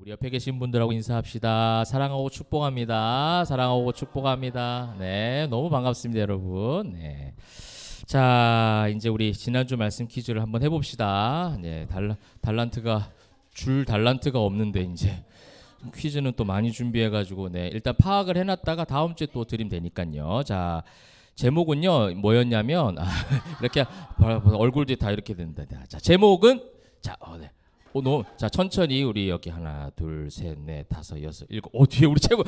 우리 옆에 계신 분들하고 인사합시다. 사랑하고 축복합니다. 사랑하고 축복합니다. 네, 너무 반갑습니다, 여러분. 네. 자, 이제 우리 지난주 말씀 퀴즈를 한번 해봅시다. 네, 달란트가 없는데 이제 퀴즈는 또 많이 준비해가지고 네, 일단 파악을 해놨다가 다음 주에 또 드리면 되니까요. 자, 제목은요 뭐였냐면 이렇게 얼굴들이 다 이렇게 된다. 자, 제목은 네. 자, 천천히 우리 여기 하나, 둘, 셋, 넷, 다섯, 여섯, 일곱. 뒤에 우리 최고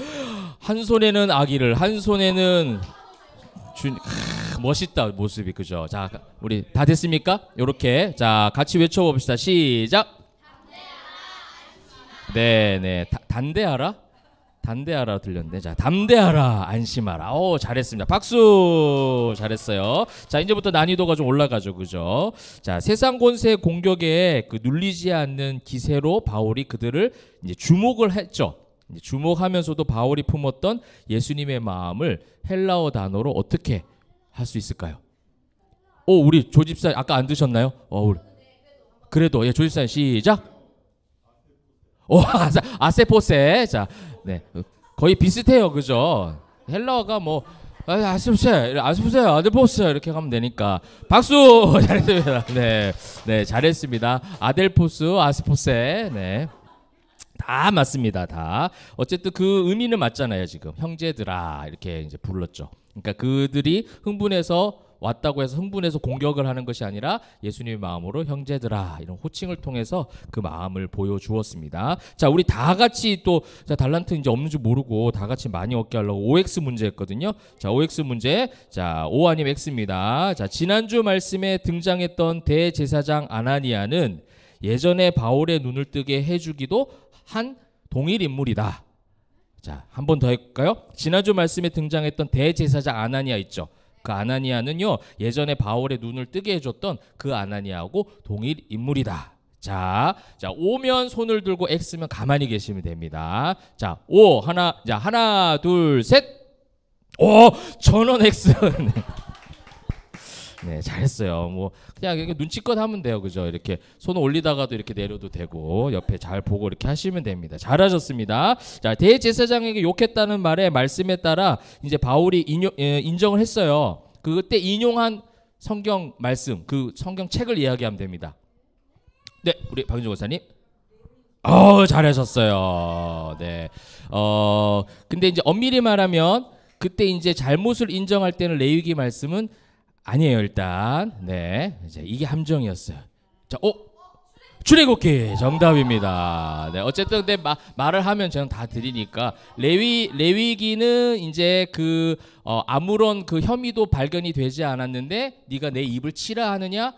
한 손에는 아기를, 한 손에는 멋있다 모습이 그죠? 자, 우리 다 됐습니까? 요렇게 자 같이 외쳐봅시다. 시작. 네네. 단대하라? 단대하라 들렸네. 자, 담대하라, 안심하라. 잘했습니다. 박수. 잘했어요. 자, 이제부터 난이도가 좀 올라가죠, 그죠? 자, 세상 권세 공격에 눌리지 않는 기세로 바울이 그들을 이제 주목을 했죠. 이제 주목하면서도 바울이 품었던 예수님의 마음을 헬라어 단어로 어떻게 할 수 있을까요? 우리 조집사 아까 안 드셨나요? 우리. 그래도 예, 조집사 시작. 아세포세. 자, 네, 거의 비슷해요, 그죠? 헬라어가 뭐 아델포스 이렇게 가면 되니까 박수. 잘했습니다. 네, 네, 잘했습니다. 아델포스, 아스포세, 네, 다 맞습니다. 다 어쨌든 그 의미는 맞잖아요. 지금 형제들아 이렇게 이제 불렀죠. 그러니까 그들이 흥분해서 왔다고 해서 흥분해서 공격을 하는 것이 아니라 예수님의 마음으로 형제들아 이런 호칭을 통해서 그 마음을 보여주었습니다. 자, 우리 다 같이 또 달란트 이제 없는 줄 모르고 다 같이 많이 얻게 하려고 OX 문제였거든요. 자, OX 문제. 자, O 아니면 X입니다. 자, 지난주 말씀에 등장했던 대제사장 아나니아는 예전에 바울의 눈을 뜨게 해주기도 한 동일 인물이다. 자, 한 번 더 할까요? 지난주 말씀에 등장했던 대제사장 아나니아 있죠. 그 아나니아는요 예전에 바울의 눈을 뜨게 해줬던 그 아나니아하고 동일 인물이다. 자, 오면 손을 들고 X면 가만히 계시면 됩니다. 자, 오 하나 둘 셋. 전원 X. 네, 잘했어요. 뭐 그냥 눈치껏 하면 돼요, 그죠? 이렇게 손 올리다가도 이렇게 내려도 되고 옆에 잘 보고 이렇게 하시면 됩니다. 잘하셨습니다. 자, 대제사장에게 욕했다는 말씀에 따라 이제 바울이 인정을 했어요. 그때 인용한 성경 말씀, 그 성경 책을 이야기하면 됩니다. 네, 우리 박윤주 목사님. 잘하셨어요. 네. 근데 이제 엄밀히 말하면 그때 이제 잘못을 인정할 때는 레위기 말씀은 아니에요, 일단. 네, 이제 이게 함정이었어요. 자, 출애굽기 정답입니다. 네, 어쨌든 근데 말을 하면 저는 다 드리니까 레위기는 이제 아무런 그 혐의도 발견이 되지 않았는데 네가 내 입을 치라 하느냐?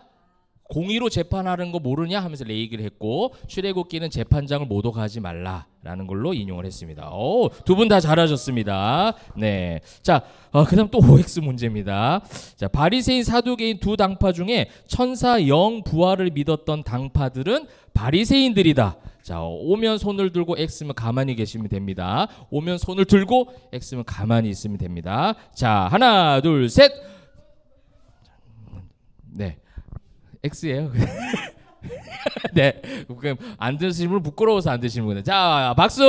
공의로 재판하는 거 모르냐 하면서 레위기를 했고, 출애굽기는 재판장을 모독하지 말라라는 걸로 인용을 했습니다. 두 분 다 잘하셨습니다. 네, 자, 그다음 또 OX 문제입니다. 자, 바리새인 사두개인 두 당파 중에 천사 영 부활을 믿었던 당파들은 바리새인들이다. 자, 오면 손을 들고 X면 가만히 계시면 됩니다. 오면 손을 들고 X면 가만히 있으면 됩니다. 자, 하나 둘 셋. 네, X예요. 네, 그럼 안 드시는 분 부끄러워서 안 드시는 분은 자, 박수.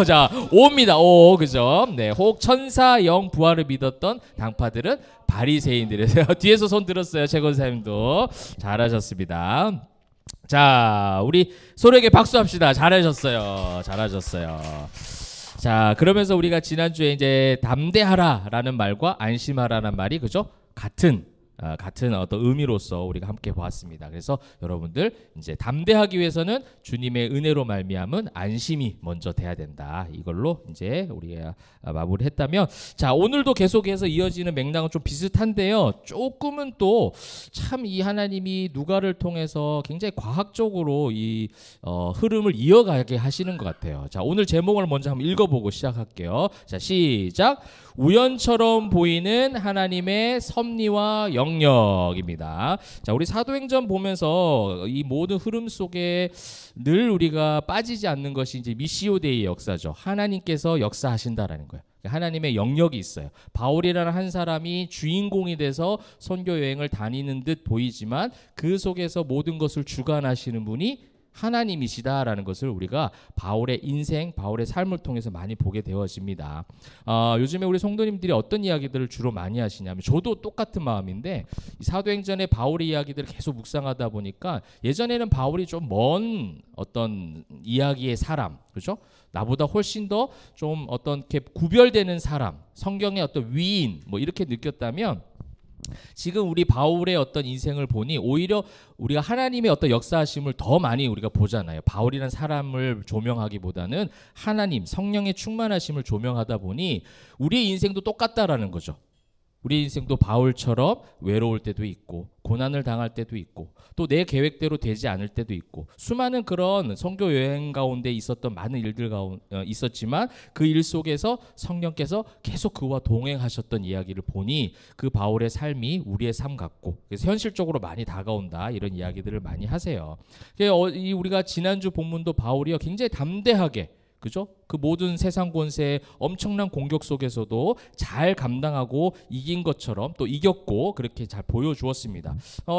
자, O입니다. O, 그죠? 네, 혹 천사 영 부활을 믿었던 당파들은 바리새인들이세요. 뒤에서 손 들었어요, 최 권사님도. 잘하셨습니다. 자, 우리 서로에게 박수합시다. 잘하셨어요. 자, 그러면서 우리가 지난주에 이제 담대하라라는 말과 안심하라는 말이 그죠? 같은 어떤 의미로서 우리가 함께 보았습니다. 그래서 여러분들 이제 담대하기 위해서는 주님의 은혜로 말미암은 안심이 먼저 돼야 된다. 이걸로 이제 우리가 마무리했다면, 자, 오늘도 계속해서 이어지는 맥락은 좀 비슷한데요. 조금은 또 참 이 하나님이 누가를 통해서 굉장히 과학적으로 이 흐름을 이어가게 하시는 것 같아요. 자, 오늘 제목을 먼저 한번 읽어보고 시작할게요. 자, 시작. 우연처럼 보이는 하나님의 섭리와 영역입니다. 자, 우리 사도행전 보면서 이 모든 흐름 속에 늘 우리가 빠지지 않는 것이 이제 미시오 데이의 역사죠. 하나님께서 역사하신다라는 거예요. 하나님의 영역이 있어요. 바울이라는 한 사람이 주인공이 돼서 선교 여행을 다니는 듯 보이지만 그 속에서 모든 것을 주관하시는 분이 하나님이시다라는 것을 우리가 바울의 인생, 바울의 삶을 통해서 많이 보게 되어집니다. 요즘에 우리 성도님들이 어떤 이야기들을 주로 많이 하시냐면, 저도 똑같은 마음인데 이 사도행전의 바울의 이야기들을 계속 묵상하다 보니까 예전에는 바울이 좀 먼 어떤 이야기의 사람, 그렇죠? 나보다 훨씬 더 좀 어떤 이렇게 구별되는 사람, 성경의 어떤 위인 뭐 이렇게 느꼈다면, 지금 우리 바울의 어떤 인생을 보니 오히려 우리가 하나님의 어떤 역사하심을 더 많이 우리가 보잖아요. 바울이라는 사람을 조명하기보다는 하나님, 성령의 충만하심을 조명하다 보니 우리의 인생도 똑같다라는 거죠. 우리 인생도 바울처럼 외로울 때도 있고 고난을 당할 때도 있고 또 내 계획대로 되지 않을 때도 있고, 수많은 그런 선교 여행 가운데 있었던 많은 일들 있었지만 그 일 속에서 성령께서 계속 그와 동행하셨던 이야기를 보니 그 바울의 삶이 우리의 삶 같고, 그래서 현실적으로 많이 다가온다, 이런 이야기들을 많이 하세요. 우리가 지난주 본문도 바울이요 굉장히 담대하게, 그죠? 그 모든 세상 권세의 엄청난 공격 속에서도 잘 감당하고 이긴 것처럼 또 이겼고 그렇게 잘 보여주었습니다.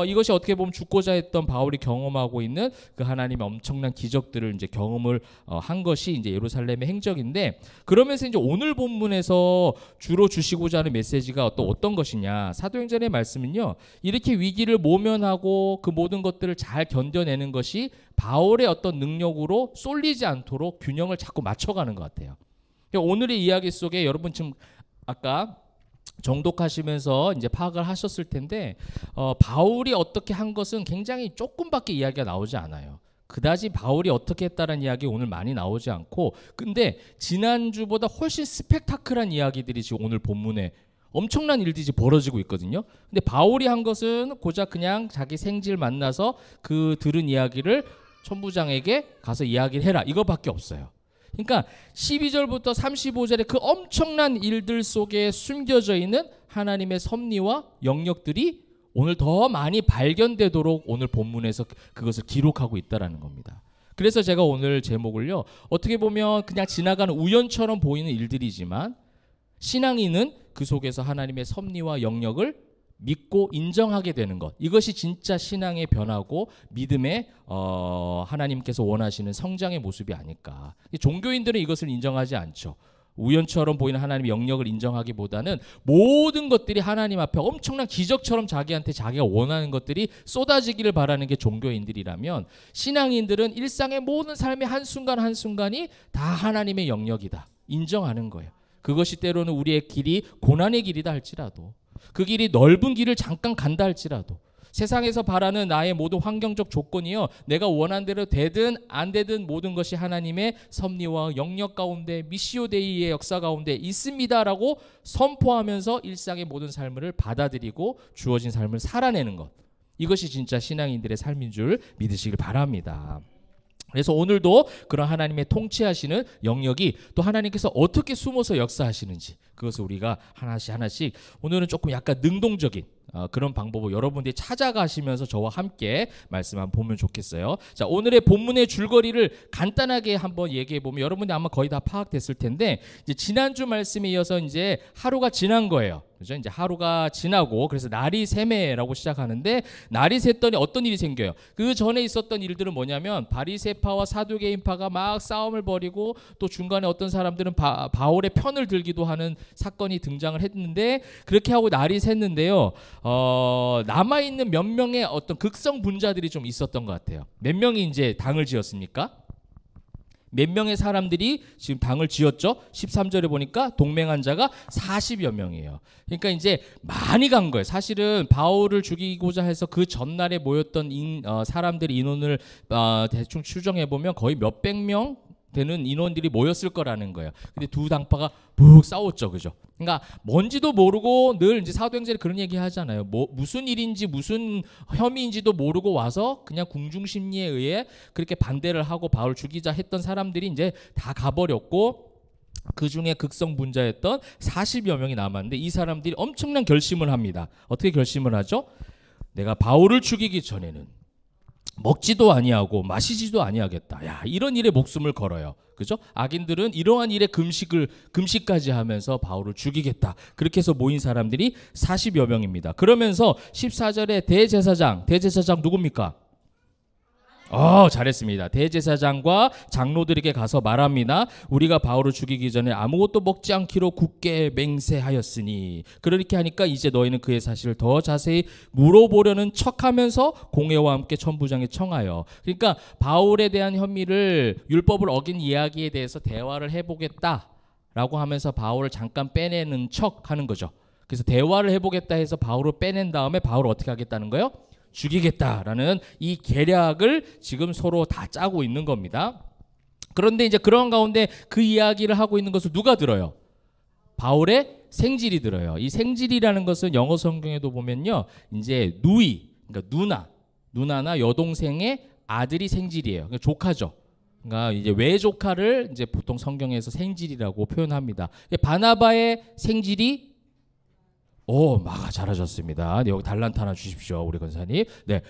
이것이 어떻게 보면 죽고자 했던 바울이 경험하고 있는 그 하나님의 엄청난 기적들을 이제 경험을 한 것이 이제 예루살렘의 행적인데, 그러면서 이제 오늘 본문에서 주로 주시고자 하는 메시지가 또 어떤 것이냐? 사도행전의 말씀은요, 이렇게 위기를 모면하고 그 모든 것들을 잘 견뎌내는 것이 바울의 어떤 능력으로 쏠리지 않도록 균형을 자꾸 맞춰가는 것 같아요. 오늘의 이야기 속에 여러분 지금 아까 정독하시면서 이제 파악을 하셨을 텐데, 바울이 어떻게 한 것은 굉장히 조금밖에 이야기가 나오지 않아요. 그다지 바울이 어떻게 했다는 이야기 오늘 많이 나오지 않고, 근데 지난주보다 훨씬 스펙타클한 이야기들이 지금 오늘 본문에 엄청난 일들이 벌어지고 있거든요. 근데 바울이 한 것은 고작 그냥 자기 생질 만나서 그 들은 이야기를 천부장에게 가서 이야기를 해라, 이거밖에 없어요. 그러니까 12절부터 35절의 그 엄청난 일들 속에 숨겨져 있는 하나님의 섭리와 영역들이 오늘 더 많이 발견되도록 오늘 본문에서 그것을 기록하고 있다는 겁니다. 그래서 제가 오늘 제목을요, 어떻게 보면 그냥 지나가는 우연처럼 보이는 일들이지만 신앙인은 그 속에서 하나님의 섭리와 영역을 믿고 인정하게 되는 것, 이것이 진짜 신앙의 변화고 믿음의 하나님께서 원하시는 성장의 모습이 아닐까. 종교인들은 이것을 인정하지 않죠. 우연처럼 보이는 하나님의 영역을 인정하기보다는 모든 것들이 하나님 앞에 엄청난 기적처럼 자기한테 자기가 원하는 것들이 쏟아지기를 바라는 게 종교인들이라면, 신앙인들은 일상의 모든 삶의 한순간 한순간이 다 하나님의 영역이다, 인정하는 거예요. 그것이 때로는 우리의 길이 고난의 길이다 할지라도, 그 길이 넓은 길을 잠깐 간다 할지라도, 세상에서 바라는 나의 모든 환경적 조건이요, 내가 원하는 대로 되든 안 되든 모든 것이 하나님의 섭리와 영역 가운데, 미시오 데이의 역사 가운데 있습니다라고 선포하면서 일상의 모든 삶을 받아들이고 주어진 삶을 살아내는 것, 이것이 진짜 신앙인들의 삶인 줄 믿으시길 바랍니다. 그래서 오늘도 그런 하나님의 통치하시는 영역이 또 하나님께서 어떻게 숨어서 역사하시는지, 그것을 우리가 하나씩 오늘은 조금 약간 능동적인 그런 방법을 여러분들이 찾아가시면서 저와 함께 말씀 한번 보면 좋겠어요. 자, 오늘의 본문의 줄거리를 간단하게 한번 얘기해 보면 여러분들이 아마 거의 다 파악됐을 텐데, 이제 지난주 말씀에 이어서 이제 하루가 지난 거예요. 그죠? 이제 하루가 지나고, 그래서 날이 새매라고 시작하는데, 날이 샜더니 어떤 일이 생겨요? 그 전에 있었던 일들은 뭐냐면, 바리새파와 사두개인파가 막 싸움을 벌이고, 또 중간에 어떤 사람들은 바울의 편을 들기도 하는 사건이 등장을 했는데, 그렇게 하고 날이 샜는데요, 남아있는 몇 명의 어떤 극성 분자들이 좀 있었던 것 같아요. 몇 명이 이제 당을 지었습니까? 몇 명의 사람들이 지금 당을 지었죠? 13절에 보니까 동맹한 자가 40여 명이에요. 그러니까 이제 많이 간 거예요. 사실은 바울을 죽이고자 해서 그 전날에 모였던 사람들의 인원을 대충 추정해보면 거의 몇백 명 되는 인원들이 모였을 거라는 거예요. 근데 두 당파가 푹 싸웠죠, 그죠? 그러니까 뭔지도 모르고, 늘 이제 사도행전에 그런 얘기 하잖아요. 무슨 일인지 무슨 혐의인지도 모르고 와서 그냥 궁중심리에 의해 그렇게 반대를 하고 바울 죽이자 했던 사람들이 이제 다 가버렸고, 그 중에 극성 분자였던 40여 명이 남았는데, 이 사람들이 엄청난 결심을 합니다. 어떻게 결심을 하죠? 내가 바울을 죽이기 전에는 먹지도 아니하고 마시지도 아니하겠다. 야, 이런 일에 목숨을 걸어요. 그죠? 악인들은 이러한 일에 금식까지 하면서 바울을 죽이겠다. 그렇게 해서 모인 사람들이 40여 명입니다. 그러면서 14절에 대제사장 누굽니까? 잘했습니다. 대제사장과 장로들에게 가서 말합니다. 우리가 바울을 죽이기 전에 아무것도 먹지 않기로 굳게 맹세하였으니. 그렇게 하니까 이제 너희는 그의 사실을 더 자세히 물어보려는 척하면서 공회와 함께 천부장에 청하여. 그러니까 바울에 대한 혐의를 율법을 어긴 이야기에 대해서 대화를 해보겠다라고 하면서 바울을 잠깐 빼내는 척하는 거죠. 그래서 대화를 해보겠다 해서 바울을 빼낸 다음에 바울을 어떻게 하겠다는 거예요? 죽이겠다라는 이 계략을 지금 서로 다 짜고 있는 겁니다. 그런데 이제 그런 가운데 그 이야기를 하고 있는 것을 누가 들어요? 바울의 생질이 들어요. 이 생질이라는 것은 영어 성경에도 보면요, 이제 누이, 그러니까 누나나 여동생의 아들이 생질이에요. 그러니까 조카죠. 그러니까 이제 외조카를 이제 보통 성경에서 생질이라고 표현합니다. 바나바의 생질이 마가 잘하셨습니다. 네, 여기 달란트 하나 주십시오, 우리 권사님. 네,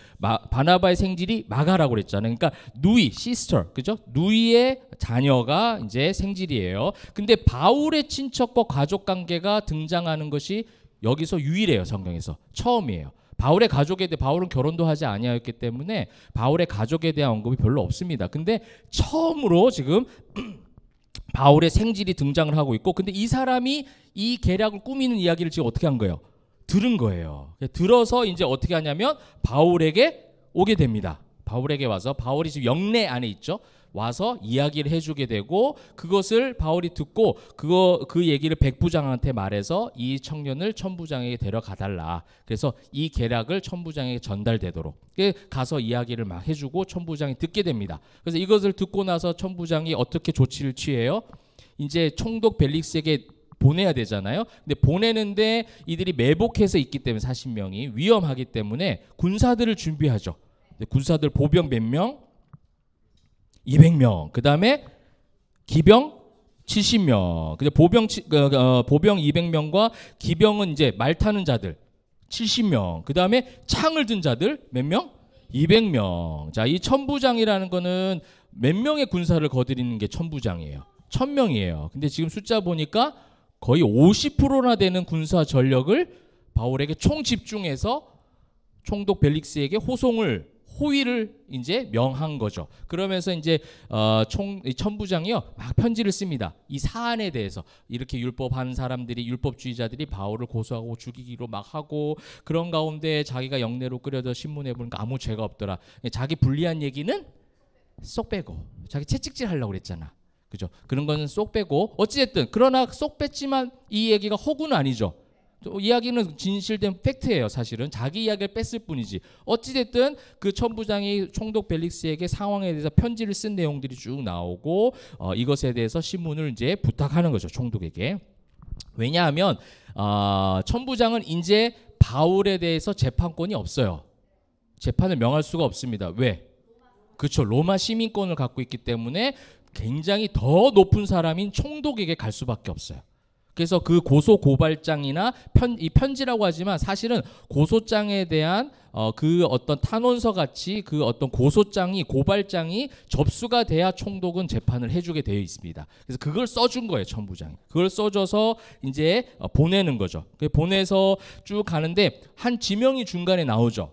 바나바의 생질이 마가라고 그랬잖아요. 그러니까 누이, 시스터, 그죠? 누이의 자녀가 이제 생질이에요. 근데 바울의 친척과 가족 관계가 등장하는 것이 여기서 유일해요, 성경에서 처음이에요. 바울의 가족에 대해 바울은 결혼도 하지 아니하였기 때문에 바울의 가족에 대한 언급이 별로 없습니다. 근데 처음으로 지금 바울의 생질이 등장을 하고 있고, 근데 이 사람이 이 계략을 꾸미는 이야기를 지금 어떻게 한 거예요? 들은 거예요. 들어서 이제 어떻게 하냐면 바울에게 오게 됩니다. 바울에게 와서, 바울이 지금 영내 안에 있죠. 와서 이야기를 해주게 되고, 그것을 바울이 듣고 그 얘기를 백부장한테 말해서 이 청년을 천부장에게 데려가달라. 그래서 이 계략을 천부장에게 전달되도록 가서 이야기를 막 해주고 천부장이 듣게 됩니다. 그래서 이것을 듣고 나서 천부장이 어떻게 조치를 취해요? 이제 총독 벨릭스에게 보내야 되잖아요. 근데 보내는데 이들이 매복해서 있기 때문에 40명이 위험하기 때문에 군사들을 준비하죠. 군사들 보병 몇 명? 200명. 그 다음에 기병 70명. 근데 보병 200명과 기병은 이제 말 타는 자들 70명. 그 다음에 창을 든 자들 몇 명? 200명. 자, 이 천부장이라는 거는 몇 명의 군사를 거느리는 게 천부장이에요? 1000명이에요. 근데 지금 숫자 보니까 거의 50%나 되는 군사 전력을 바울에게 총 집중해서 총독 벨릭스에게 호위를 이제 명한 거죠. 그러면서 이제 천부장이요 막 편지를 씁니다. 이 사안에 대해서 이렇게 율법하는 사람들이, 율법주의자들이 바울을 고소하고 죽이기로 막 하고, 그런 가운데 자기가 영내로 끌려서 신문해 보니까 아무 죄가 없더라. 자기 불리한 얘기는 쏙 빼고, 자기 채찍질 하려고 그랬잖아. 그죠? 그런 거는 쏙 빼고, 어찌됐든 그러나 쏙 뺐지만 이 얘기가 허구는 아니죠. 이야기는 진실된 팩트예요. 사실은 자기 이야기를 뺐을 뿐이지. 어찌됐든 그 천부장이 총독 벨릭스에게 상황에 대해서 편지를 쓴 내용들이 쭉 나오고, 이것에 대해서 신문을 이제 부탁하는 거죠, 총독에게. 왜냐하면 천부장은 이제 바울에 대해서 재판권이 없어요. 재판을 명할 수가 없습니다. 왜? 그렇죠. 로마 시민권을 갖고 있기 때문에 굉장히 더 높은 사람인 총독에게 갈 수밖에 없어요. 그래서 그 고소 고발장이나 이 편지라고 하지만 사실은 고소장에 대한 그 어떤 탄원서 같이 그 어떤 고발장이 접수가 돼야 총독은 재판을 해주게 되어 있습니다. 그래서 그걸 써준 거예요, 천부장이. 그걸 써줘서 이제 보내는 거죠. 보내서 쭉 가는데 한 지명이 중간에 나오죠.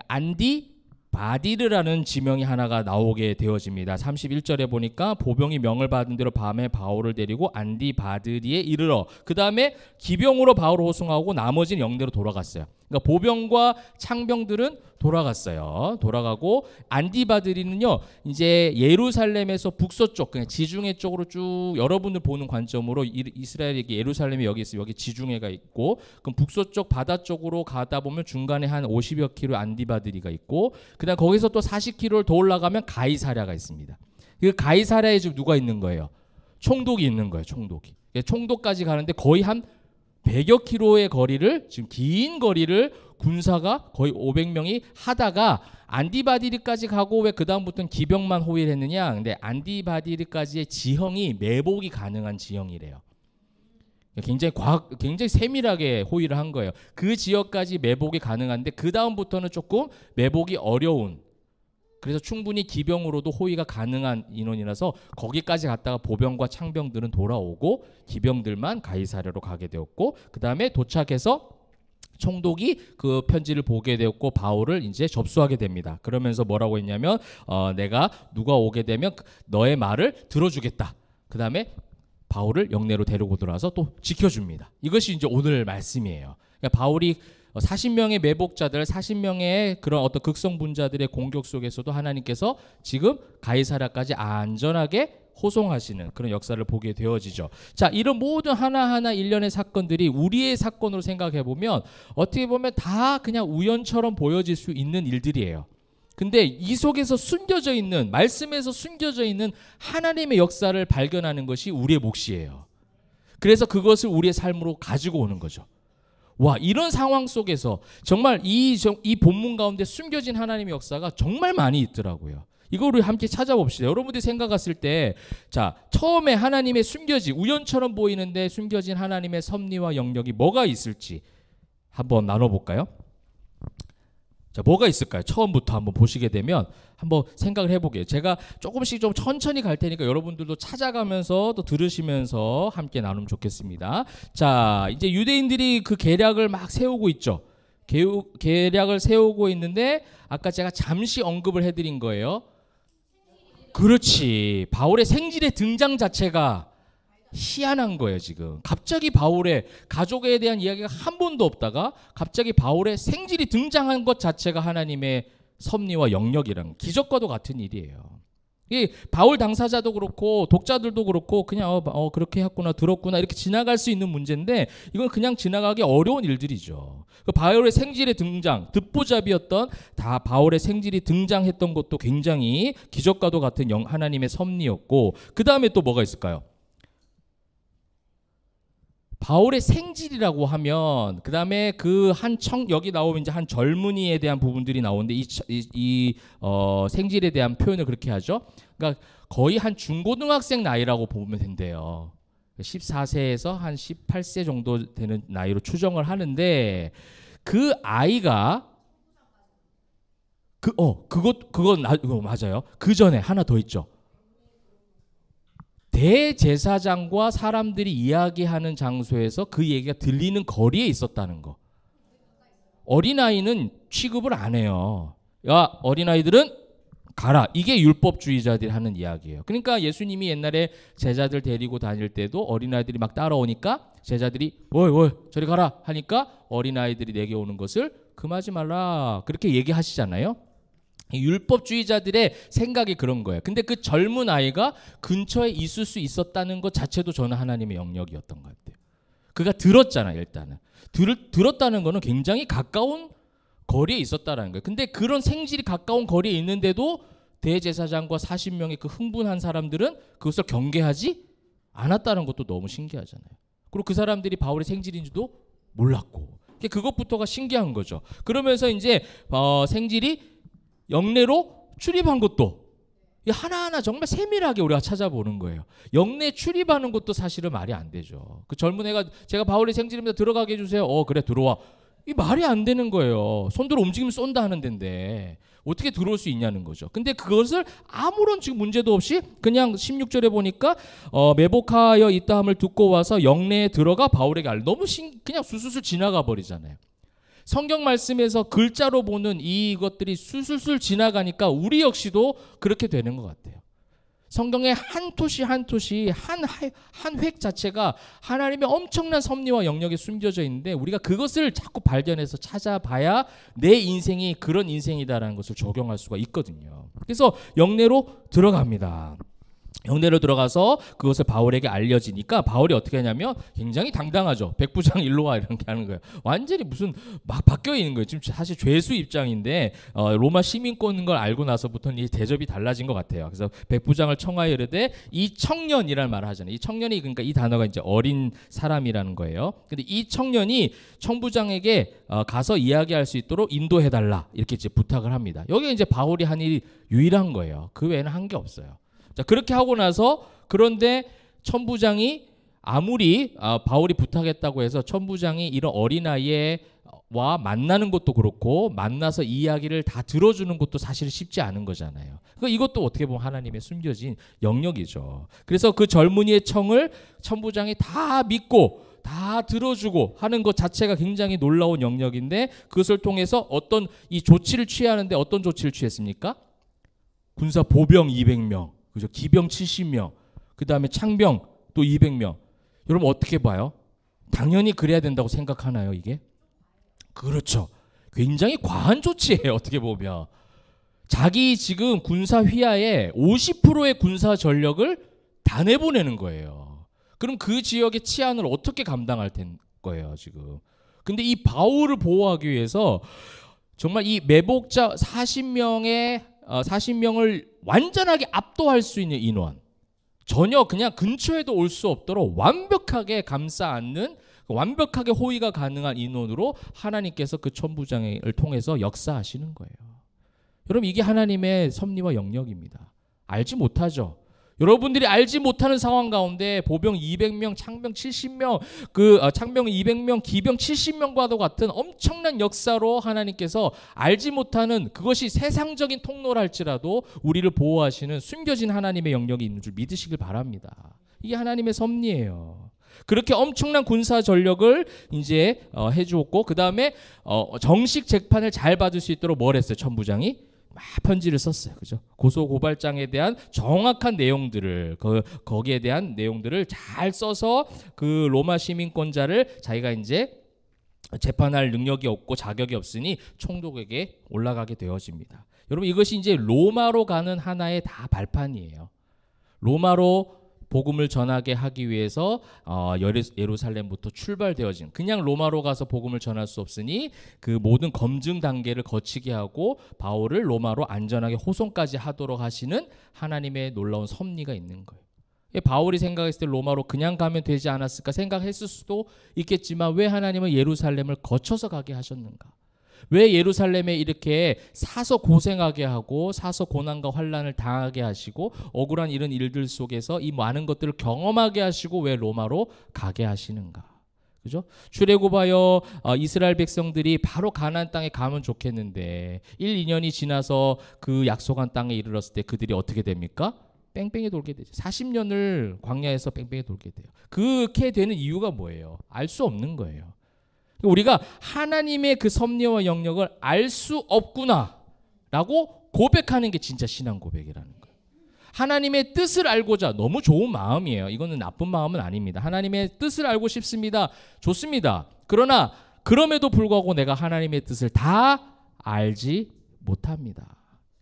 안디 바디르라는 지명이 하나가 나오게 되어집니다. 31절에 보니까 보병이 명을 받은 대로 밤에 바울을 데리고 안디바드리에 이르러, 그 다음에 기병으로 바울을 호송하고 나머지는 영내로 돌아갔어요. 그러니까 보병과 창병들은 돌아가고, 안디바드리는요 이제 예루살렘에서 북서쪽, 그냥 지중해 쪽으로 쭉, 여러분들 보는 관점으로 이스라엘에게 예루살렘이 여기 있어요. 여기 지중해가 있고, 그럼 북서쪽 바다 쪽으로 가다 보면 중간에 한 50여 킬로 안디바드리가 있고, 그다음 거기서 또 40킬로를 더 올라가면 가이사랴가 있습니다. 그 가이사랴에 지금 누가 있는 거예요? 총독이 있는 거예요. 총독까지 가는데 거의 한 100여 킬로의 거리를, 지금 긴 거리를 군사가 거의 500명이 하다가 안디바디르까지 가고, 왜 그 다음부터는 기병만 호위를 했느냐? 근데 안디바디르까지의 지형이 매복이 가능한 지형이래요. 굉장히 세밀하게 호위를 한 거예요. 그 지역까지 매복이 가능한데 그 다음부터는 조금 매복이 어려운, 그래서 충분히 기병으로도 호위가 가능한 인원이라서 거기까지 갔다가 보병과 창병들은 돌아오고 기병들만 가이사랴로 가게 되었고, 그 다음에 도착해서 총독이 그 편지를 보게 되었고 바울을 이제 접수하게 됩니다. 그러면서 뭐라고 했냐면 내가 누가 오게 되면 너의 말을 들어주겠다. 그 다음에 바울을 영내로 데리고 들어와서 또 지켜줍니다. 이것이 이제 오늘 말씀이에요. 그러니까 바울이 40명의 매복자들, 40명의 그런 어떤 극성분자들의 공격 속에서도 하나님께서 지금 가이사랴까지 안전하게 호송하시는 그런 역사를 보게 되어지죠. 자, 이런 모든 하나하나 일련의 사건들이 우리의 사건으로 생각해 보면 어떻게 보면 다 그냥 우연처럼 보여질 수 있는 일들이에요. 근데 이 속에서 숨겨져 있는, 말씀에서 숨겨져 있는 하나님의 역사를 발견하는 것이 우리의 몫이에요. 그래서 그것을 우리의 삶으로 가지고 오는 거죠. 와, 이런 상황 속에서 정말 이 본문 가운데 숨겨진 하나님의 역사가 정말 많이 있더라고요. 이거를 함께 찾아봅시다. 여러분들이 생각했을 때, 자, 처음에 하나님의 숨겨진, 우연처럼 보이는데 숨겨진 하나님의 섭리와 영역이 뭐가 있을지 한번 나눠볼까요? 자, 뭐가 있을까요? 처음부터 한번 보시게 되면 한번 생각을 해보게요. 제가 조금씩 좀 천천히 갈 테니까 여러분들도 찾아가면서 또 들으시면서 함께 나누면 좋겠습니다. 자, 이제 유대인들이 그 계략을 막 세우고 있죠. 계략을 세우고 있는데 아까 제가 잠시 언급을 해드린 거예요. 그렇지. 바울의 생질의 등장 자체가 희한한 거예요. 지금 갑자기 바울의 가족에 대한 이야기가 한 번도 없다가 갑자기 바울의 생질이 등장한 것 자체가 하나님의 섭리와 영역이랑 기적과도 같은 일이에요. 이 바울 당사자도 그렇고 독자들도 그렇고 그냥 그렇게 했구나, 들었구나 이렇게 지나갈 수 있는 문제인데 이건 그냥 지나가기 어려운 일들이죠. 그 바울의 생질의 등장, 듣보잡이었던 다 바울의 생질이 등장했던 것도 굉장히 기적과도 같은 하나님의 섭리였고, 그 다음에 또 뭐가 있을까요? 바울의 생질이라고 하면 그 다음에 그 여기 나오면 이제 한 젊은이에 대한 부분들이 나오는데 생질에 대한 표현을 그렇게 하죠. 그러니까 거의 한 중고등학생 나이라고 보면 된대요. 14세에서 한 18세 정도 되는 나이로 추정을 하는데 그 아이가 그건 맞아요. 그 전에 하나 더 있죠. 대제사장과 사람들이 이야기하는 장소에서 그 얘기가 들리는 거리에 있었다는 거. 어린아이는 취급을 안 해요. 야, 어린아이들은 가라. 이게 율법주의자들이 하는 이야기예요. 그러니까 예수님이 옛날에 제자들 데리고 다닐 때도 어린아이들이 막 따라오니까 제자들이 어이 저리 가라 하니까 어린아이들이 내게 오는 것을 금하지 말라 그렇게 얘기하시잖아요. 율법주의자들의 생각이 그런 거예요. 근데 그 젊은 아이가 근처에 있을 수 있었다는 것 자체도 저는 하나님의 영역이었던 것 같아요. 그가 들었잖아요. 일단은 들었다는 거는 굉장히 가까운 거리에 있었다는 거예요. 근데 그런 생질이 가까운 거리에 있는데도 대제사장과 40명의 그 흥분한 사람들은 그것을 경계하지 않았다는 것도 너무 신기하잖아요. 그리고 그 사람들이 바울의 생질인지도 몰랐고, 그것부터가 신기한 거죠. 그러면서 이제 생질이 영내로 출입한 것도 하나하나 정말 세밀하게 우리가 찾아보는 거예요. 영내 출입하는 것도 사실은 말이 안 되죠. 그 젊은 애가 제가 바울의 생질입니다. 들어가게 해주세요. 그래 들어와. 이 말이 안 되는 거예요. 손들어 움직이면 쏜다 하는 데인데 어떻게 들어올 수 있냐는 거죠. 근데 그것을 아무런 지금 문제도 없이 그냥 16절에 보니까 매복하여 있다 함을 듣고 와서 영내에 들어가 바울에게 너무 그냥 수술술 지나가 버리잖아요. 성경 말씀에서 글자로 보는 이것들이 술술술 지나가니까 우리 역시도 그렇게 되는 것 같아요. 성경의 한 토시 한 토시 한 획 자체가 하나님의 엄청난 섭리와 영역에 숨겨져 있는데 우리가 그것을 자꾸 발견해서 찾아봐야 내 인생이 그런 인생이다라는 것을 적용할 수가 있거든요. 그래서 영내로 들어갑니다. 영내로 들어가서 그것을 바울에게 알려지니까 바울이 어떻게 하냐면 굉장히 당당하죠. 백부장 일로 와 이렇게 하는 거예요. 완전히 무슨 막 바뀌어 있는 거예요. 지금 사실 죄수 입장인데 로마 시민권인 걸 알고 나서부터는 이 대접이 달라진 것 같아요. 그래서 백부장을 청하여 이르되 이 청년이라는 말을 하잖아요. 이 청년이 그러니까 이 단어가 이제 어린 사람이라는 거예요. 근데 이 청년이 청부장에게 가서 이야기할 수 있도록 인도해달라 이렇게 이제 부탁을 합니다. 여기 이제 바울이 한 일이 유일한 거예요. 그 외에는 한 게 없어요. 자, 그렇게 하고 나서 그런데 천부장이 아무리 바울이 부탁했다고 해서 천부장이 이런 어린아이와 만나는 것도 그렇고 만나서 이야기를 다 들어주는 것도 사실 쉽지 않은 거잖아요. 그러니까 이것도 어떻게 보면 하나님의 숨겨진 영역이죠. 그래서 그 젊은이의 청을 천부장이 다 믿고 다 들어주고 하는 것 자체가 굉장히 놀라운 영역인데 그것을 통해서 어떤 이 조치를 취하는데 어떤 조치를 취했습니까? 군사 보병 200명, 그죠? 기병 70명, 그 다음에 창병 또 200명. 여러분 어떻게 봐요? 당연히 그래야 된다고 생각하나요, 이게? 그렇죠. 굉장히 과한 조치예요, 어떻게 보면. 자기 지금 군사 휘하의 50%의 군사 전력을 다 내보내는 거예요. 그럼 그 지역의 치안을 어떻게 감당할 거예요, 지금. 근데 이 바울을 보호하기 위해서 정말 이 매복자 40명을 완전하게 압도할 수 있는 인원, 전혀 그냥 근처에도 올 수 없도록 완벽하게 감싸 안는, 완벽하게 호위가 가능한 인원으로 하나님께서 그 천부장을 통해서 역사하시는 거예요. 여러분 이게 하나님의 섭리와 영역입니다. 알지 못하죠. 여러분들이 알지 못하는 상황 가운데 보병 200명, 창병 70명, 창병 200명, 기병 70명과도 같은 엄청난 역사로 하나님께서 알지 못하는 그것이 세상적인 통로라 할지라도 우리를 보호하시는 숨겨진 하나님의 영역이 있는 줄 믿으시길 바랍니다. 이게 하나님의 섭리예요. 그렇게 엄청난 군사 전력을 이제 해주었고 그 다음에 정식 재판을 잘 받을 수 있도록 뭘 했어요? 천부장이 막 편지를 썼어요. 그죠? 고소 고발장에 대한 정확한 내용들을 거기에 대한 내용들을 잘 써서 그 로마 시민권자를 자기가 이제 재판할 능력이 없고 자격이 없으니 총독에게 올라가게 되어집니다. 여러분 이것이 이제 로마로 가는 하나의 다 발판이에요. 로마로 복음을 전하게 하기 위해서 예루살렘부터 출발되어진, 그냥 로마로 가서 복음을 전할 수 없으니 그 모든 검증 단계를 거치게 하고 바울을 로마로 안전하게 호송까지 하도록 하시는 하나님의 놀라운 섭리가 있는 거예요. 바울이 생각했을 때 로마로 그냥 가면 되지 않았을까 생각했을 수도 있겠지만 왜 하나님은 예루살렘을 거쳐서 가게 하셨는가? 왜 예루살렘에 이렇게 사서 고생하게 하고 사서 고난과 환난을 당하게 하시고 억울한 이런 일들 속에서 이 많은 것들을 경험하게 하시고 왜 로마로 가게 하시는가? 그죠? 출애굽하여 이스라엘 백성들이 바로 가나안 땅에 가면 좋겠는데 1, 2년이 지나서 그 약속한 땅에 이르렀을 때 그들이 어떻게 됩니까? 뺑뺑이 돌게 되죠. 40년을 광야에서 뺑뺑이 돌게 돼요. 그렇게 되는 이유가 뭐예요? 알 수 없는 거예요. 우리가 하나님의 그 섭리와 영역을 알 수 없구나라고 고백하는 게 진짜 신앙 고백이라는 거예요. 하나님의 뜻을 알고자, 너무 좋은 마음이에요. 이거는 나쁜 마음은 아닙니다. 하나님의 뜻을 알고 싶습니다. 좋습니다. 그러나 그럼에도 불구하고 내가 하나님의 뜻을 다 알지 못합니다.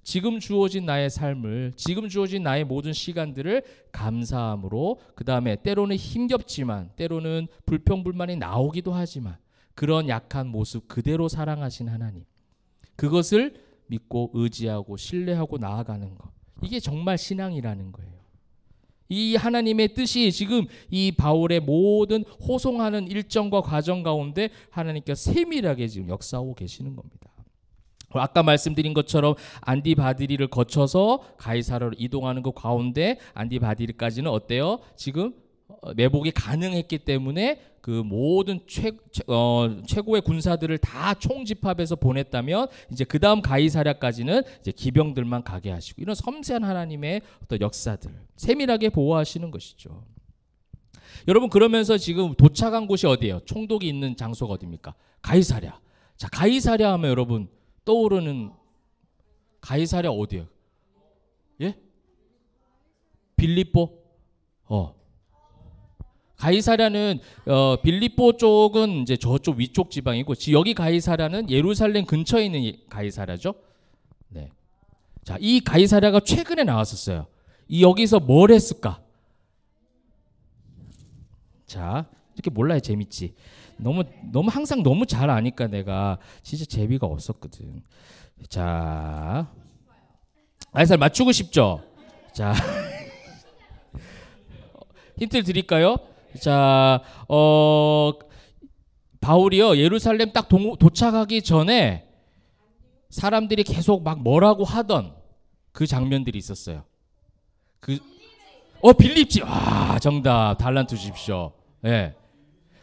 지금 주어진 나의 삶을, 지금 주어진 나의 모든 시간들을 감사함으로, 그 다음에 때로는 힘겹지만 때로는 불평불만이 나오기도 하지만 그런 약한 모습 그대로 사랑하신 하나님, 그것을 믿고 의지하고 신뢰하고 나아가는 것, 이게 정말 신앙이라는 거예요. 이 하나님의 뜻이 지금 이 바울의 모든 호송하는 일정과 과정 가운데 하나님께서 세밀하게 지금 역사하고 계시는 겁니다. 아까 말씀드린 것처럼 안디바디리를 거쳐서 가이사라로 이동하는 그 가운데 안디바디리까지는 어때요? 지금 매복이 가능했기 때문에 그 모든 최고의 군사들을 다 총집합해서 보냈다면 이제 그 다음 가이사랴까지는 이제 기병들만 가게 하시고, 이런 섬세한 하나님의 어떤 역사들 세밀하게 보호하시는 것이죠. 여러분 그러면서 지금 도착한 곳이 어디예요? 총독이 있는 장소가 어디입니까? 가이사랴. 자, 가이사랴 하면 여러분 떠오르는 가이사랴 어디예요? 예? 빌립보? 가이사랴는 빌립보 쪽은 이제 저쪽 위쪽 지방이고, 여기 가이사랴는 예루살렘 근처에 있는 가이사랴죠. 네. 자, 이 가이사랴가 최근에 나왔었어요. 여기서 뭘 했을까? 자, 이렇게 몰라야 재밌지. 너무 항상 너무 잘 아니까 내가 진짜 재미가 없었거든. 자, 가이사랴 맞추고 싶죠? 자, 힌트를 드릴까요? 자, 바울이요 예루살렘 딱 도착하기 전에 사람들이 계속 막 뭐라고 하던 그 장면들이 있었어요. 빌립집. 정답. 달란트 주십시오. 예.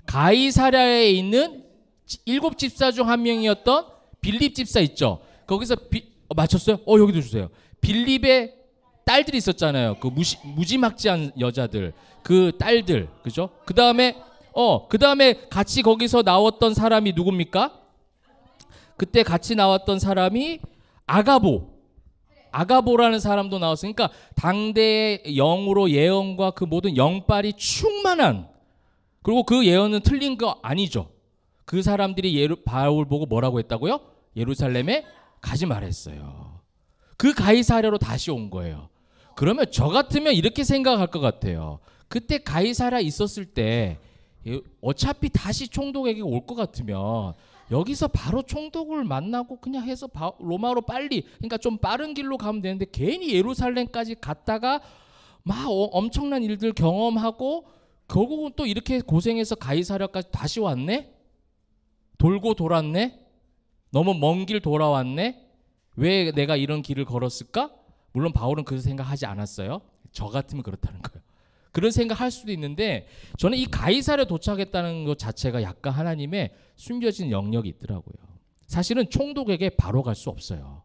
가이사랴에 있는 7 집사 중 한 명이었던 빌립 집사 있죠. 거기서 맞췄어요? 여기도 주세요. 빌립의 딸들이 있었잖아요. 그 무지막지한 여자들, 그 딸들, 그죠? 그 다음에 그 다음에 같이 거기서 나왔던 사람이 누굽니까? 그때 같이 나왔던 사람이 아가보라는 사람도 나왔으니까 당대의 영으로 예언과 그 모든 영빨이 충만한, 그리고 그 예언은 틀린 거 아니죠. 그 사람들이 바울 보고 뭐라고 했다고요? 예루살렘에 가지 말했어요. 그 가이사랴로 다시 온 거예요. 그러면 저 같으면 이렇게 생각할 것 같아요. 그때 가이사랴 있었을 때 어차피 다시 총독에게 올 것 같으면 여기서 바로 총독을 만나고 그냥 해서 로마로 빨리, 그러니까 좀 빠른 길로 가면 되는데 괜히 예루살렘까지 갔다가 막 엄청난 일들 경험하고 결국은 또 이렇게 고생해서 가이사랴까지 다시 왔네? 돌고 돌았네? 너무 먼 길 돌아왔네? 왜 내가 이런 길을 걸었을까? 물론 바울은 그 생각하지 않았어요. 저 같으면 그렇다는 거예요. 그런 생각할 수도 있는데 저는 이 가이사랴에 도착했다는 것 자체가 약간 하나님의 숨겨진 영역이 있더라고요. 사실은 총독에게 바로 갈 수 없어요.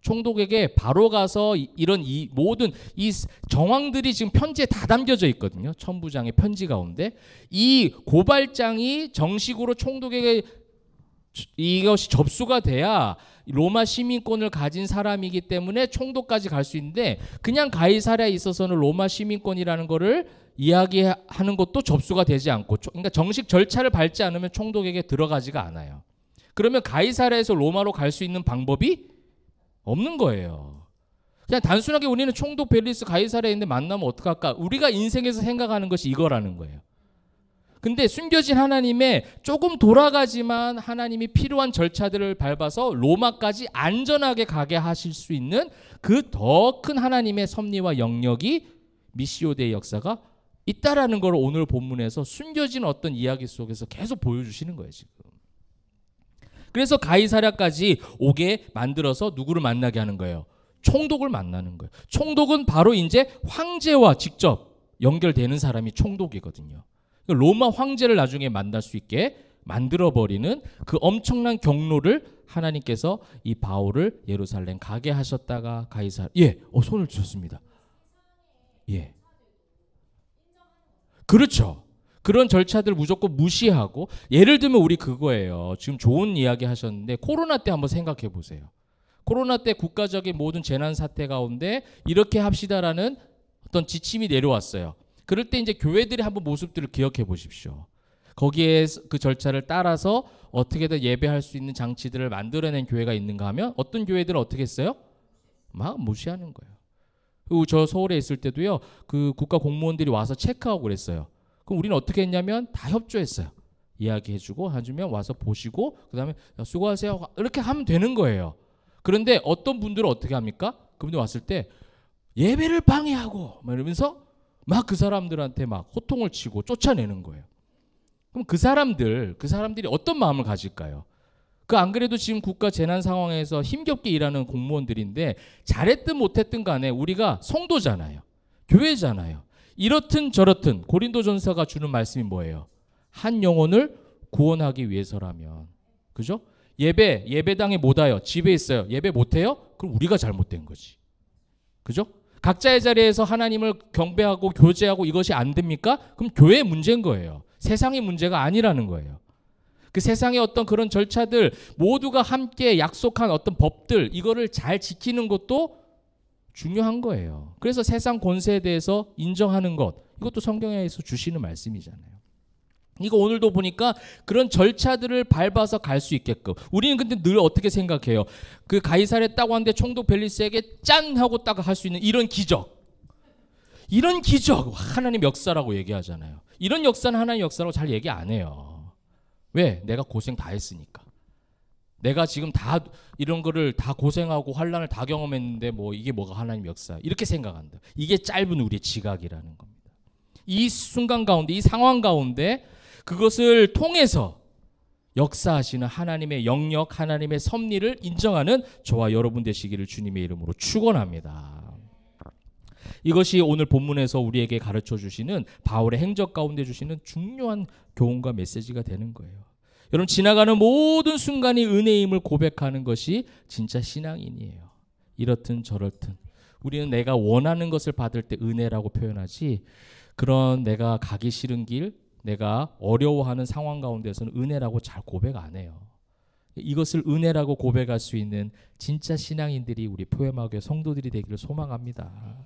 총독에게 바로 가서 이런 이 모든 이 정황들이 지금 편지에 다 담겨져 있거든요. 천부장의 편지 가운데 이 고발장이 정식으로 총독에게 이것이 접수가 돼야 로마 시민권을 가진 사람이기 때문에 총독까지 갈 수 있는데 그냥 가이사랴에 있어서는 로마 시민권이라는 거를 이야기하는 것도 접수가 되지 않고, 그러니까 정식 절차를 밟지 않으면 총독에게 들어가지가 않아요. 그러면 가이사랴에서 로마로 갈 수 있는 방법이 없는 거예요. 그냥 단순하게 우리는 총독 벨리스 가이사랴에 있는데 만나면 어떡할까? 우리가 인생에서 생각하는 것이 이거라는 거예요. 근데 숨겨진 하나님의 조금 돌아가지만 하나님이 필요한 절차들을 밟아서 로마까지 안전하게 가게 하실 수 있는 그 더 큰 하나님의 섭리와 영역이 미시오데의 역사가 있다라는 걸 오늘 본문에서 숨겨진 어떤 이야기 속에서 계속 보여주시는 거예요, 지금. 그래서 가이사랴까지 오게 만들어서 누구를 만나게 하는 거예요? 총독을 만나는 거예요. 총독은 바로 이제 황제와 직접 연결되는 사람이 총독이거든요. 로마 황제를 나중에 만날 수 있게 만들어버리는 그 엄청난 경로를 하나님께서 이 바울을 예루살렘 가게 하셨다가 손을 드셨습니다. 그렇죠. 그런 절차들을 무조건 무시하고, 예를 들면 우리 그거예요. 지금 좋은 이야기 하셨는데 코로나 때 한번 생각해 보세요. 코로나 때 국가적인 모든 재난 사태 가운데 이렇게 합시다라는 어떤 지침이 내려왔어요. 그럴 때 이제 교회들이 한번 모습들을 기억해 보십시오. 거기에 그 절차를 따라서 어떻게든 예배할 수 있는 장치들을 만들어낸 교회가 있는가 하면 어떤 교회들은 어떻게 했어요? 막 무시하는 거예요. 그리고 저 서울에 있을 때도요, 그 국가 공무원들이 와서 체크하고 그랬어요. 그럼 우리는 어떻게 했냐면 다 협조했어요. 이야기해주고 해주면 와서 보시고 그 다음에 수고하세요 이렇게 하면 되는 거예요. 그런데 어떤 분들은 어떻게 합니까? 그분들 왔을 때 예배를 방해하고 막 이러면서 막 그 사람들한테 막 호통을 치고 쫓아내는 거예요. 그럼 그 사람들이 어떤 마음을 가질까요? 그 안 그래도 지금 국가 재난 상황에서 힘겹게 일하는 공무원들인데 잘했든 못했든 간에 우리가 성도잖아요. 교회잖아요. 이렇든 저렇든 고린도전서가 주는 말씀이 뭐예요? 한 영혼을 구원하기 위해서라면, 그죠? 예배당에 못 와요. 집에 있어요. 예배 못 해요? 그럼 우리가 잘못된 거지. 그죠? 각자의 자리에서 하나님을 경배하고 교제하고 이것이 안 됩니까? 그럼 교회의 문제인 거예요. 세상의 문제가 아니라는 거예요. 그 세상의 어떤 그런 절차들 모두가 함께 약속한 어떤 법들 이거를 잘 지키는 것도 중요한 거예요. 그래서 세상 권세에 대해서 인정하는 것 이것도 성경에서 주시는 말씀이잖아요. 이거 오늘도 보니까 그런 절차들을 밟아서 갈 수 있게끔 우리는 근데 늘 어떻게 생각해요? 그 가이사랴에 딱 왔는데 총독 벨리스에게 짠 하고 딱 할 수 있는 이런 기적 하나님 역사라고 얘기하잖아요. 이런 역사는 하나님 역사라고 잘 얘기 안 해요. 왜? 내가 고생 다 했으니까. 내가 지금 다 이런 거를 다 고생하고 환난을 다 경험했는데 뭐 이게 뭐가 하나님 역사 이렇게 생각한다. 이게 짧은 우리의 지각이라는 겁니다. 이 순간 가운데 이 상황 가운데 그것을 통해서 역사하시는 하나님의 영역, 하나님의 섭리를 인정하는 저와 여러분 되시기를 주님의 이름으로 축원합니다. 이것이 오늘 본문에서 우리에게 가르쳐 주시는 바울의 행적 가운데 주시는 중요한 교훈과 메시지가 되는 거예요. 여러분 지나가는 모든 순간이 은혜임을 고백하는 것이 진짜 신앙인이에요. 이렇든 저렇든 우리는 내가 원하는 것을 받을 때 은혜라고 표현하지 그런 내가 가기 싫은 길 내가 어려워하는 상황 가운데서는 은혜라고 잘 고백 안 해요. 이것을 은혜라고 고백할 수 있는 진짜 신앙인들이 우리 포에마교회 성도들이 되기를 소망합니다.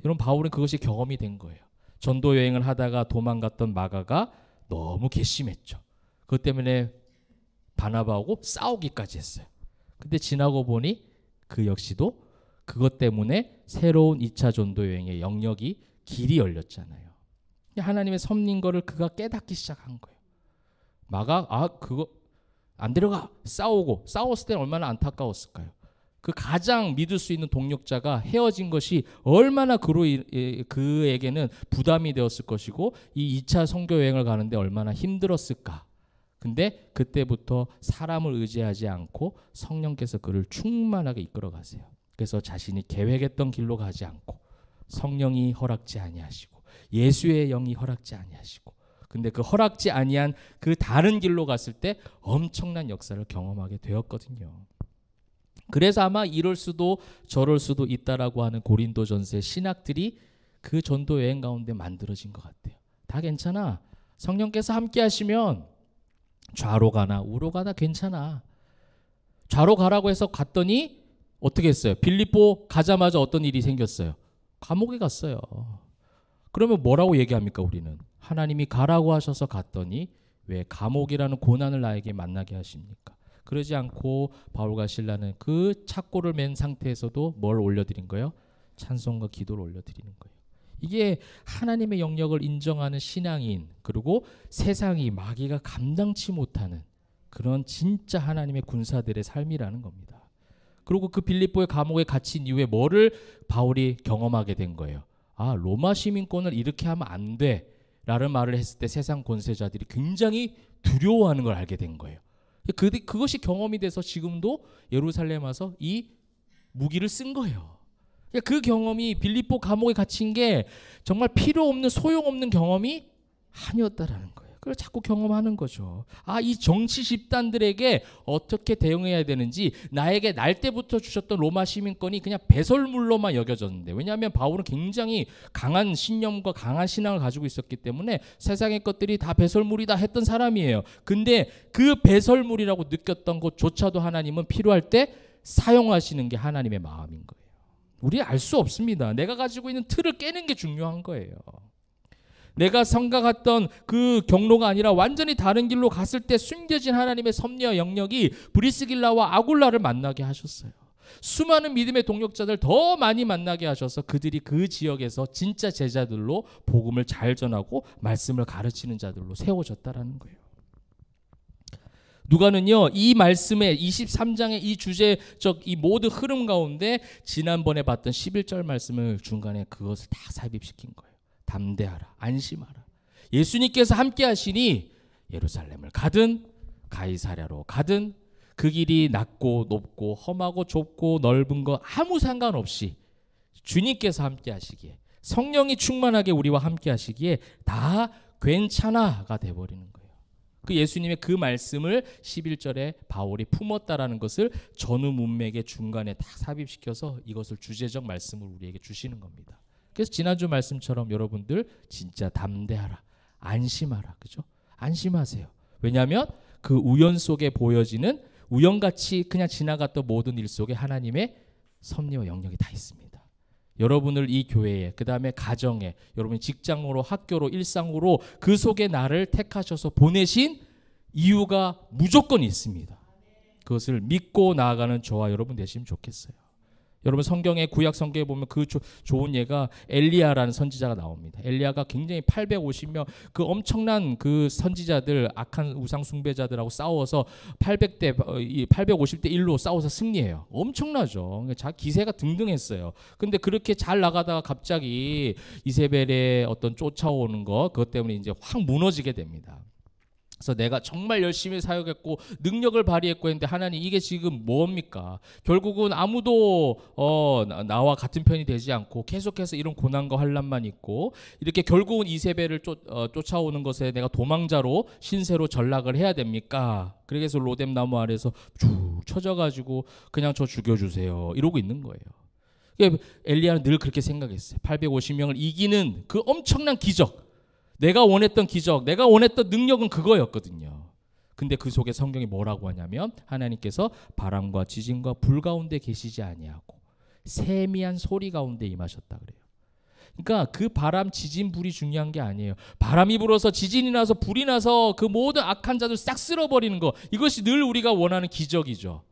여러분, 바울은 그것이 경험이 된 거예요. 전도 여행을 하다가 도망갔던 마가가 너무 괘씸했죠. 그것 때문에 바나바하고 싸우기까지 했어요. 근데 지나고 보니 그 역시도 그것 때문에 새로운 2차 전도 여행의 영역이 길이 열렸잖아요. 하나님의 섭린 거를 그가 깨닫기 시작한 거예요. 마가 그거 안 데려가. 싸웠을 때는 얼마나 안타까웠을까요? 그 가장 믿을 수 있는 동력자가 헤어진 것이 얼마나 그에게는 부담이 되었을 것이고 이 2차 선교 여행을 가는데 얼마나 힘들었을까. 근데 그때부터 사람을 의지하지 않고 성령께서 그를 충만하게 이끌어 가세요. 그래서 자신이 계획했던 길로 가지 않고 성령이 허락지 아니하시고 예수의 영이 허락지 아니하시고 근데 그 허락지 아니한 그 다른 길로 갔을 때 엄청난 역사를 경험하게 되었거든요. 그래서 아마 이럴 수도 저럴 수도 있다라고 하는 고린도전서의 신학들이 그 전도 여행 가운데 만들어진 것 같아요. 다 괜찮아. 성령께서 함께 하시면 좌로 가나 우로 가나 괜찮아. 좌로 가라고 해서 갔더니 어떻게 했어요? 빌립보 가자마자 어떤 일이 생겼어요? 감옥에 갔어요. 그러면 뭐라고 얘기합니까 우리는? 하나님이 가라고 하셔서 갔더니 왜 감옥이라는 고난을 나에게 만나게 하십니까? 그러지 않고 바울과 실라는 그 착고를 맨 상태에서도 뭘 올려드린 거예요? 찬송과 기도를 올려드리는 거예요. 이게 하나님의 영역을 인정하는 신앙인, 그리고 세상이 마귀가 감당치 못하는 그런 진짜 하나님의 군사들의 삶이라는 겁니다. 그리고 그 빌립보의 감옥에 갇힌 이후에 뭐를 바울이 경험하게 된 거예요? 로마 시민권을 이렇게 하면 안 돼 라는 말을 했을 때 세상 권세자들이 굉장히 두려워하는 걸 알게 된 거예요. 그것이 경험이 돼서 지금도 예루살렘 와서 이 무기를 쓴 거예요. 그 경험이 빌립보 감옥에 갇힌 게 정말 필요 없는 소용없는 경험이 아니었다라는 거예요. 그걸 자꾸 경험하는 거죠. 이 정치 집단들에게 어떻게 대응해야 되는지 나에게 날 때부터 주셨던 로마 시민권이 그냥 배설물로만 여겨졌는데, 왜냐하면 바울은 굉장히 강한 신념과 강한 신앙을 가지고 있었기 때문에 세상의 것들이 다 배설물이다 했던 사람이에요. 근데 그 배설물이라고 느꼈던 것조차도 하나님은 필요할 때 사용하시는 게 하나님의 마음인 거예요. 우리 알 수 없습니다. 내가 가지고 있는 틀을 깨는 게 중요한 거예요. 내가 생각했던 그 경로가 아니라 완전히 다른 길로 갔을 때 숨겨진 하나님의 섭리와 영역이 브리스길라와 아굴라를 만나게 하셨어요. 수많은 믿음의 동력자들 더 많이 만나게 하셔서 그들이 그 지역에서 진짜 제자들로 복음을 잘 전하고 말씀을 가르치는 자들로 세워졌다라는 거예요. 누가는요, 이 말씀에 23장의 이 주제적 이 모든 흐름 가운데 지난번에 봤던 11절 말씀을 중간에 그것을 다 삽입시킨 거예요. 담대하라, 안심하라. 예수님께서 함께 하시니 예루살렘을 가든 가이사랴로 가든 그 길이 낮고 높고 험하고 좁고 넓은 거 아무 상관없이 주님께서 함께 하시기에, 성령이 충만하게 우리와 함께 하시기에 다 괜찮아가 돼버리는 거예요. 그 예수님의 그 말씀을 11절에 바울이 품었다라는 것을 전후 문맥의 중간에 다 삽입시켜서 이것을 주제적 말씀을 우리에게 주시는 겁니다. 그래서 지난주 말씀처럼 여러분들 진짜 담대하라, 안심하라, 그죠? 안심하세요. 왜냐하면 그 우연 속에 보여지는 우연같이 그냥 지나갔던 모든 일 속에 하나님의 섭리와 영역이 다 있습니다. 여러분을 이 교회에, 그 다음에 가정에, 여러분이 직장으로, 학교로, 일상으로 그 속에 나를 택하셔서 보내신 이유가 무조건 있습니다. 그것을 믿고 나아가는 저와 여러분 되시면 좋겠어요. 여러분 성경의 구약 성경에 보면 그 좋은 예가 엘리야라는 선지자가 나옵니다. 엘리야가 굉장히 850명 그 엄청난 그 선지자들, 악한 우상 숭배자들하고 싸워서 850대 1로 싸워서 승리해요. 엄청나죠. 기세가 등등했어요. 근데 그렇게 잘 나가다가 갑자기 이세벨의 어떤 쫓아오는 거, 그것 때문에 이제 확 무너지게 됩니다. 그래서 내가 정말 열심히 사역했고 능력을 발휘했고 했는데 하나님 이게 지금 뭡니까? 결국은 아무도 나와 같은 편이 되지 않고 계속해서 이런 고난과 환난만 있고 이렇게 결국은 이세벨을 쫓아오는 것에 내가 도망자로 신세로 전락을 해야 됩니까? 그래서 로뎀 나무 아래서 쭉 쳐져가지고 그냥 저 죽여주세요 이러고 있는 거예요. 엘리야는 늘 그렇게 생각했어요. 850명을 이기는 그 엄청난 기적, 내가 원했던 기적, 내가 원했던 능력은 그거였거든요. 근데 그 속에 성경이 뭐라고 하냐면 하나님께서 바람과 지진과 불 가운데 계시지 아니하고 세미한 소리 가운데 임하셨다 그래요. 그러니까 그 바람, 지진, 불이 중요한 게 아니에요. 바람이 불어서 지진이 나서 불이 나서 그 모든 악한 자들 싹 쓸어버리는 거, 이것이 늘 우리가 원하는 기적이죠.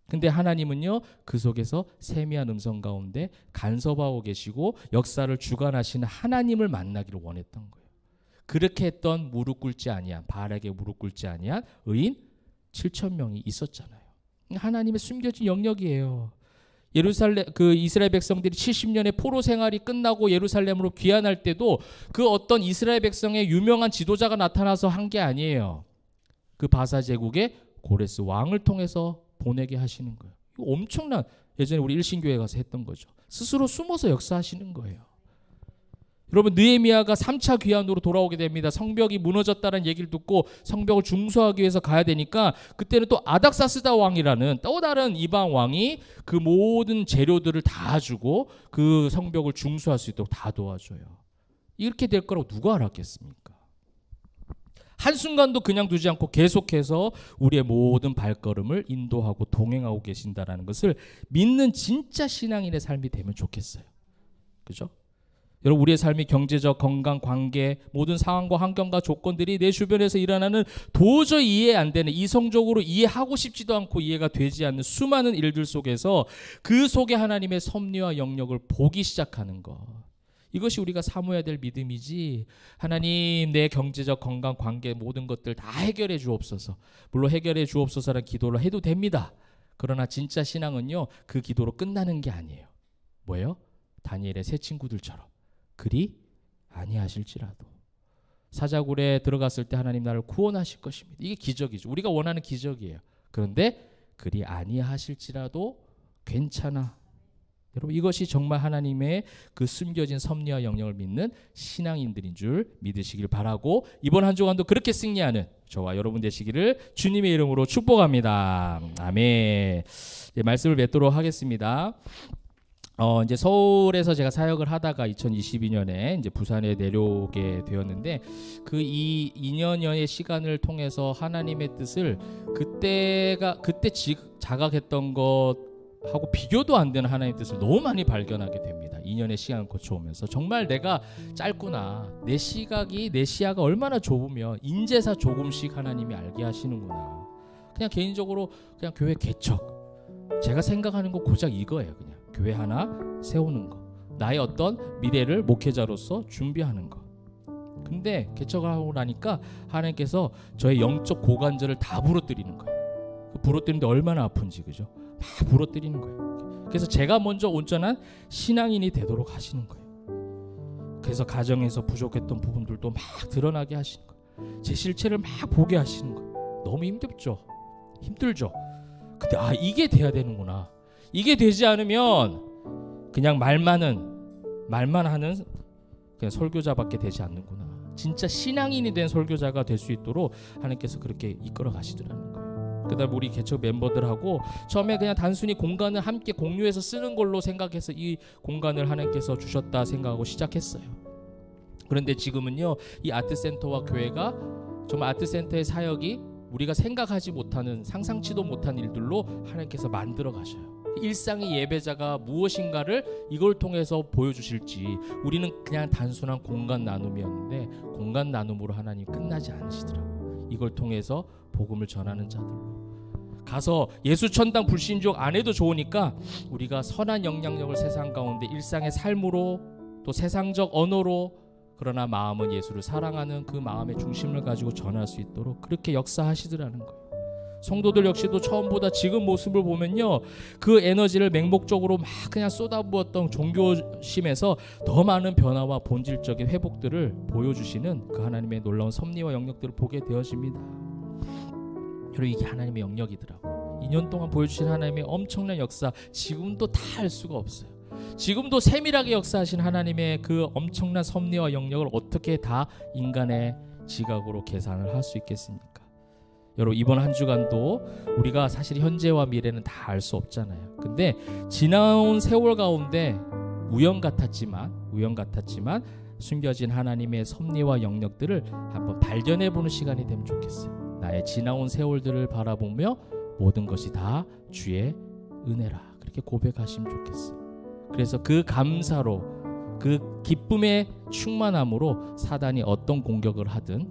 근데 하나님은요, 그 속에서 세미한 음성 가운데 간섭하고 계시고 역사를 주관하시는 하나님을 만나기를 원했던 거예요. 그렇게 했던 무릎 꿇지 아니한, 바알에게 무릎 꿇지 아니한 의인 7,000명이 있었잖아요. 하나님의 숨겨진 영역이에요. 예루살렘, 그 이스라엘 백성들이 70년의 포로 생활이 끝나고 예루살렘으로 귀환할 때도 그 어떤 이스라엘 백성의 유명한 지도자가 나타나서 한 게 아니에요. 그 바사 제국의 고레스 왕을 통해서 보내게 하시는 거예요. 이거 엄청난, 예전에 우리 일신교회 가서 했던 거죠. 스스로 숨어서 역사하시는 거예요. 여러분, 느헤미야가 3차 귀환으로 돌아오게 됩니다. 성벽이 무너졌다는 얘기를 듣고 성벽을 중수하기 위해서 가야 되니까 그때는 또 아닥사스다 왕이라는 또 다른 이방 왕이 그 모든 재료들을 다 주고 그 성벽을 중수할 수 있도록 다 도와줘요. 이렇게 될 거라고 누가 알았겠습니까? 한순간도 그냥 두지 않고 계속해서 우리의 모든 발걸음을 인도하고 동행하고 계신다는 것을 믿는 진짜 신앙인의 삶이 되면 좋겠어요. 그죠? 여러분, 우리의 삶이 경제적, 건강, 관계, 모든 상황과 환경과 조건들이 내 주변에서 일어나는 도저히 이해 안 되는, 이성적으로 이해하고 싶지도 않고 이해가 되지 않는 수많은 일들 속에서 그 속에 하나님의 섭리와 영역을 보기 시작하는 것, 이것이 우리가 사모해야 될 믿음이지, 하나님 내 경제적, 건강, 관계 모든 것들 다 해결해 주옵소서, 물론 해결해 주옵소서라는 기도를 해도 됩니다. 그러나 진짜 신앙은요, 그 기도로 끝나는 게 아니에요. 뭐예요? 다니엘의 세 친구들처럼 그리 아니하실지라도 사자굴에 들어갔을 때 하나님 나를 구원하실 것입니다. 이게 기적이죠. 우리가 원하는 기적이에요. 그런데 그리 아니하실지라도 괜찮아. 여러분, 이것이 정말 하나님의 그 숨겨진 섭리와 영역을 믿는 신앙인들인 줄 믿으시길 바라고, 이번 한 주간도 그렇게 승리하는 저와 여러분 되시기를 주님의 이름으로 축복합니다. 아멘. 네, 말씀을 맺도록 하겠습니다. 이제 서울에서 제가 사역을 하다가 2022년에 이제 부산에 내려오게 되었는데, 그 이 2년여의 시간을 통해서 하나님의 뜻을 그때 자각했던 것하고 비교도 안 되는 하나님의 뜻을 너무 많이 발견하게 됩니다. 2년의 시간을 거쳐오면서 정말 내가 짧구나, 내 시각이, 내 시야가 얼마나 좁으면 인제사 조금씩 하나님이 알게 하시는구나. 그냥 개인적으로 그냥 교회 개척, 제가 생각하는 거 고작 이거예요. 그냥 교회 하나 세우는 거, 나의 어떤 미래를 목회자로서 준비하는 거. 근데 개척을 하고 나니까 하나님께서 저의 영적 고관절을 다 부러뜨리는 거예요. 부러뜨리는데 얼마나 아픈지, 그죠? 막 부러뜨리는 거예요. 그래서 제가 먼저 온전한 신앙인이 되도록 하시는 거예요. 그래서 가정에서 부족했던 부분들도 막 드러나게 하시는 거예요. 제 실체를 막 보게 하시는 거예요. 너무 힘들죠? 근데 이게 돼야 되는구나. 이게 되지 않으면 그냥 말만 하는 그냥 설교자밖에 되지 않는구나. 진짜 신앙인이 된 설교자가 될 수 있도록 하나님께서 그렇게 이끌어 가시더라는 거예요. 그다음 우리 개척 멤버들하고 처음에 그냥 단순히 공간을 함께 공유해서 쓰는 걸로 생각해서 이 공간을 하나님께서 주셨다 생각하고 시작했어요. 그런데 지금은요, 이 아트센터와 교회가 정말 아트센터의 사역이 우리가 생각하지 못하는, 상상치도 못한 일들로 하나님께서 만들어 가셔요. 일상의 예배자가 무엇인가를 이걸 통해서 보여주실지, 우리는 그냥 단순한 공간 나눔이었는데 공간 나눔으로 하나님 끝나지 않으시더라고요. 이걸 통해서 복음을 전하는 자들로 가서 예수 천당 불신족 안 해도 좋으니까 우리가 선한 영향력을 세상 가운데 일상의 삶으로, 또 세상적 언어로, 그러나 마음은 예수를 사랑하는 그 마음의 중심을 가지고 전할 수 있도록 그렇게 역사하시더라는 거예요. 성도들 역시도 처음보다 지금 모습을 보면요, 그 에너지를 맹목적으로 막 그냥 쏟아부었던 종교심에서 더 많은 변화와 본질적인 회복들을 보여주시는 그 하나님의 놀라운 섭리와 영역들을 보게 되어집니다. 여러분, 이게 하나님의 영역이더라고요. 2년 동안 보여주신 하나님의 엄청난 역사, 지금도 다 알 수가 없어요. 지금도 세밀하게 역사하신 하나님의 그 엄청난 섭리와 영역을 어떻게 다 인간의 지각으로 계산을 할 수 있겠습니까? 여러분, 이번 한 주간도 우리가 사실 현재와 미래는 다 알 수 없잖아요. 근데 지나온 세월 가운데 우연 같았지만 숨겨진 하나님의 섭리와 영역들을 한번 발견해보는 시간이 되면 좋겠어요. 나의 지나온 세월들을 바라보며 모든 것이 다 주의 은혜라, 그렇게 고백하시면 좋겠어요. 그래서 그 감사로, 그 기쁨의 충만함으로 사단이 어떤 공격을 하든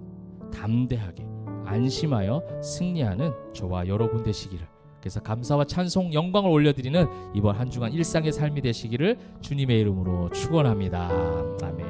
담대하게 안심하여 승리하는 저와 여러분 되시기를, 그래서 감사와 찬송 영광을 올려드리는 이번 한 주간 일상의 삶이 되시기를 주님의 이름으로 축원합니다. 아멘.